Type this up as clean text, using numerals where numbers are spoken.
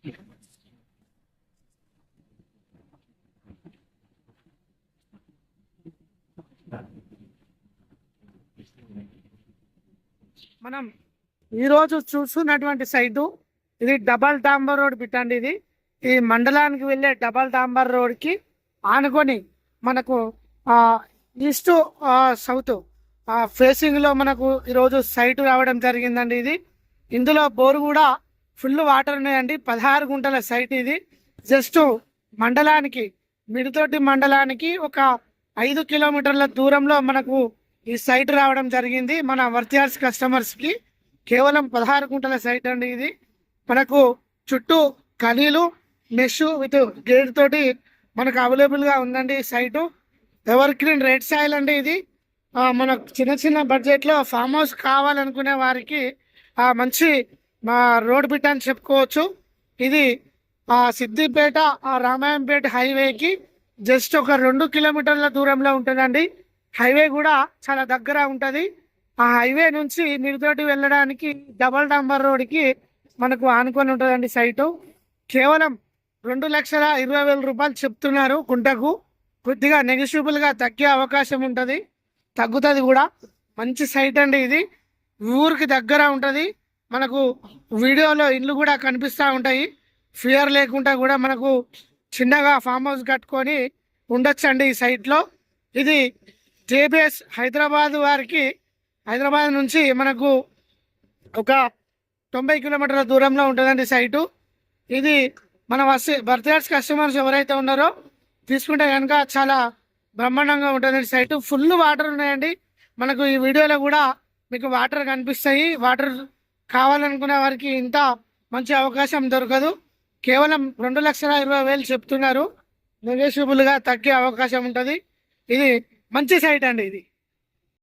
మనం ఈరోజు చూస్తున్నటువంటి సైటు ఇది డబల్ డాంబర్ రోడ్ బిట్ అండి. ఇది మండలానికి వెళ్ళే డబల్ డాంబర్ రోడ్కి ఆనుకొని మనకు ఈస్ట్ సౌత్ ఫేసింగ్లో మనకు ఈరోజు సైటు రావడం జరిగిందండి. ఇందులో బోరు కూడా ఫుల్ వాటర్ ఉన్నాయండి. 16 గుంటల సైట్ ఇది. జస్ట్ మండలానికి మిడితోటి మండలానికి ఒక 5 కిలోమీటర్ల దూరంలో మనకు ఈ సైట్ రావడం జరిగింది. మన వర్తియార్స్ కస్టమర్స్కి కేవలం 16 గుంటల సైట్ అండి. ఇది మనకు చుట్టూ ఖలీలు మెష్ విత్ గేట్ తోటి మనకు అవైలబుల్గా ఉందండి. Site evergreen red soil అండి. ఇది మనకు చిన్న చిన్న బడ్జెట్లో ఫామ్ హౌస్ కావాలనుకునే వారికి మంచి రోడ్ బిట్ అని చెప్పుకోవచ్చు. ఇది సిద్దిపేట రామాయంపేట హైవేకి జస్ట్ ఒక 2 కిలోమీటర్ల దూరంలో ఉంటుందండి. హైవే కూడా చాలా దగ్గర ఉంటుంది. ఆ హైవే నుంచి మిడితోటి వెళ్ళడానికి డబల్ డాంబర్ రోడ్కి మనకు ఆనుకొని ఉంటుందండి సైటు. కేవలం 2,20,000 రూపాయలు చెప్తున్నారు గుంటకు. కొద్దిగా నెగిషియబుల్గా తగ్గే అవకాశం ఉంటుంది, తగ్గుతుంది కూడా. మంచి సైట్ అండి. ఇది ఊరికి దగ్గర ఉంటుంది. మనకు వీడియోలో ఇల్లు కూడా కనిపిస్తూ ఉంటాయి. ఫియర్ లేకుండా కూడా మనకు చిన్నగా ఫామ్ హౌస్ కట్టుకొని ఉండొచ్చండి ఈ సైట్లో. ఇది జేబీఎస్ హైదరాబాద్ వారికి హైదరాబాద్ నుంచి మనకు ఒక 90 కిలోమీటర్ల దూరంలో ఉంటుందండి సైటు. ఇది మన బర్త్యార్స్ కస్టమర్స్ ఎవరైతే ఉన్నారో తీసుకుంటే కనుక చాలా బ్రహ్మాండంగా ఉంటుందండి సైటు. ఫుల్ వాటర్ ఉన్నాయండి. మనకు ఈ వీడియోలో కూడా మీకు వాటర్ కనిపిస్తాయి. వాటర్ కావాలనుకునే వారికి ఇంత మంచి అవకాశం దొరకదు. కేవలం 2,20,000 చెప్తున్నారు. నెగోషియబుల్గా తగ్గే అవకాశం ఉంటుంది. ఇది మంచి సైట్ అండి. ఇది